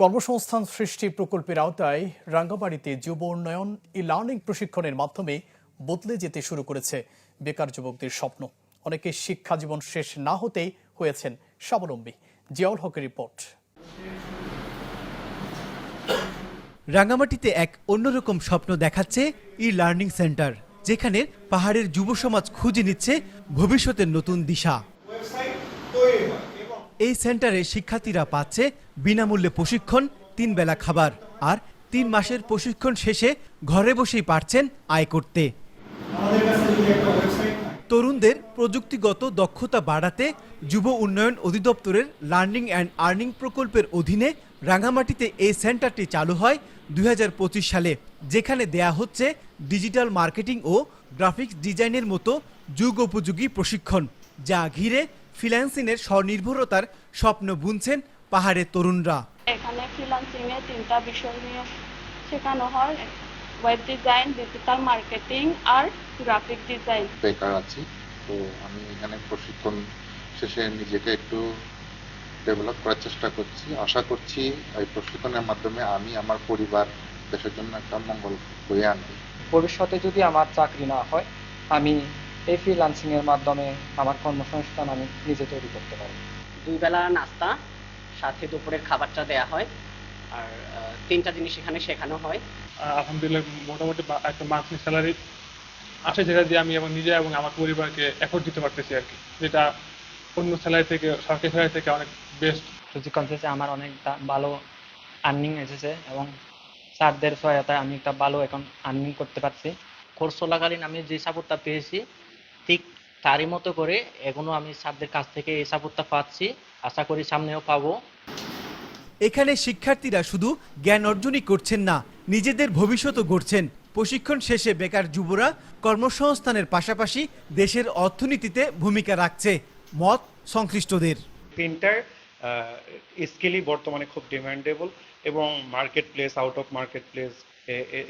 কর্মসংস্থান সৃষ্টি প্রকল্পের আওতায় রাঙ্গামাটিতে যুব উন্নয়ন ই-লার্নিং প্রশিক্ষণের মাধ্যমে বদলে যেতে শুরু করেছে বেকার যুবকদের স্বপ্ন। অনেকে শিক্ষা জীবন শেষ না হতেই হয়েছেন স্বাবলম্বী। জিয়াউল হকের রিপোর্ট। রাঙ্গামাটিতে এক অন্যরকম স্বপ্ন দেখাচ্ছে ই-লার্নিং সেন্টার, যেখানে পাহাড়ের যুব সমাজ খুঁজে নিচ্ছে ভবিষ্যতের নতুন দিশা। এই সেন্টারে শিক্ষার্থীরা পাচ্ছে বিনামূল্যে প্রশিক্ষণ, 3 বেলা খাবার আর 3 মাসের প্রশিক্ষণ শেষে ঘরে বসেই পারছেন আয় করতে। তরুণদের প্রযুক্তিগত দক্ষতা বাড়াতে যুব উন্নয়ন অধিদপ্তরের লার্নিং অ্যান্ড আর্নিং প্রকল্পের অধীনে রাঙ্গামাটিতে এই সেন্টারটি চালু হয় 2025 সালে, যেখানে দেয়া হচ্ছে ডিজিটাল মার্কেটিং ও গ্রাফিক্স ডিজাইনের মতো যুগোপযোগী প্রশিক্ষণ, যা ঘিরে ফ্রিল্যান্সিংয়ের স্বনির্ভরতার স্বপ্ন বুনছেন পাহাড়ের তরুণরা। এখানে ফ্রিল্যান্সিং এর 3টা বিষয় নিয়ে শেখানো হয়: ওয়েব ডিজাইন, ডিজিটাল মার্কেটিং আর গ্রাফিক ডিজাইন। বেকার আছি, তো আমি এখানে প্রশিক্ষণ শেষে নিজেকে একটু ডেভেলপ করার চেষ্টা করছি। আশা করছি এই প্রশিক্ষণের মাধ্যমে আমি আমার পরিবার দেশের জন্য একটা মঙ্গল বয়ে আনব। ভবিষ্যতে যদি আমার চাকরি না হয়, আমি এই ফ্রিল্যান্সিং এর মাধ্যমে আমার কর্মসংস্থান আমি নিজে তৈরি করতে পারি। 2 বেলা নাস্তা, সাথে দুপুরের খাবারটা দেয়া হয়, আর 3টা জিনিস এখানে শেখানো হয়। আলহামদুলিল্লাহ মোটামুটি একটা মান্থলি স্যালারি আসে, যেটা দিয়ে আমি এবং নিজে এবং আমার পরিবারকে এফোর্ট দিতে পারতেছি আর কি, যেটা অন্য স্যালারি থেকে, সরকারি স্যালারি থেকে অনেক বেস্ট। কনফারেন্সে আমার অনেক ভালো আর্নিং এসেছে এবং স্যারদের সহায়তায় আমি একটা ভালো এখন আর্নিং করতে পারছি। কোর্স চলাকালীন আমি যে সাপোর্টটা পেয়েছি, ঠিক তারই মতো করে এখনো আমি স্যারদের কাছ থেকে এই সাপোর্টটা পাচ্ছি, আশা করি সামনেও পাবো। এখানে শিক্ষার্থীরা শুধু জ্ঞান অর্জনই করছেন না, নিজেদের ভবিষ্যতও গড়ছেন। প্রশিক্ষণ শেষে বেকার যুবরা কর্মসংস্থানের পাশাপাশি দেশের অর্থনীতিতে ভূমিকা রাখছে মত সংশ্লিষ্টদের। প্রিন্টার স্কিলই বর্তমানে খুব ডিমান্ডেবল এবং market place, out of market place,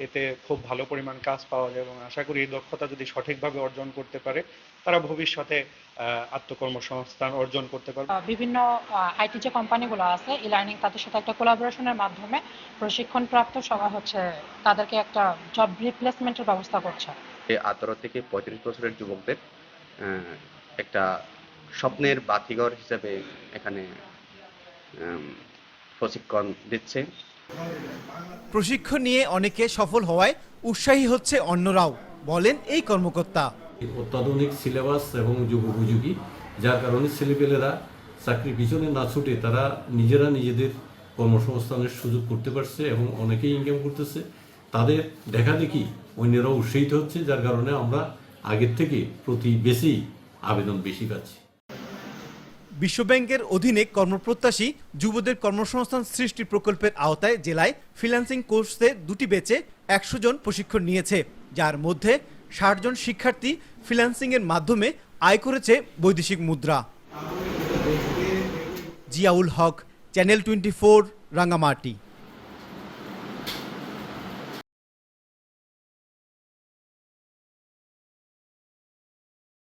এতে খুব ভালো পরিমাণ কাজ পাওয়া যায় এবং আশা করি এই দক্ষতা যদি সঠিকভাবে অর্জন করতে পারে, তারা ভবিষ্যতে আত্মকর্মসংস্থান অর্জন করতে পারবে। বিভিন্ন আইটি যে কোম্পানিগুলো আছে, ই লার্নিং তাদের সাথে একটা কোলাবোরেশনের মাধ্যমে প্রশিক্ষণপ্রাপ্ত সবাই তাদেরকে একটা জব রিপ্লেসমেন্টের ব্যবস্থা করছে। 18 থেকে 35 বছরের যুবকদের একটা স্বপ্নের বাতিঘর হিসেবে এখানে প্রশিক্ষণ দিচ্ছে। প্রশিক্ষণ নিয়ে অনেকে সফল হওয়ায় উৎসাহী হচ্ছে অন্যরাও, বলেন এই কর্মকর্তা। অত্যাধুনিক সিলেবাস এবং যুগোপযোগী, যার কারণে ছেলেপেলেরা চাকরির পিছনে না ছুটে তারা নিজেরা নিজেদের কর্মসংস্থানের সুযোগ করতে পারছে এবং অনেকেই ইনকাম করতেছে। তাদের দেখা দেখি অন্যরাও উৎসাহিত হচ্ছে, যার কারণে আমরা আগের থেকে প্রতি বেশি আবেদন বেশি পাচ্ছি। বিশ্বব্যাংকের অধীনে কর্মপ্রত্যাশী যুবদের কর্মসংস্থান সৃষ্টি প্রকল্পের আওতায় জেলায় ফ্রিল্যান্সিং কোর্সে 2টি ব্যাচে 100 জন প্রশিক্ষণ নিয়েছে, যার মধ্যে 60 জন শিক্ষার্থী ফ্রিল্যান্সিংয়ের মাধ্যমে আয় করেছে বৈদেশিক মুদ্রা। জিয়াউল হক, চ্যানেল 24, রাঙ্গামাটি।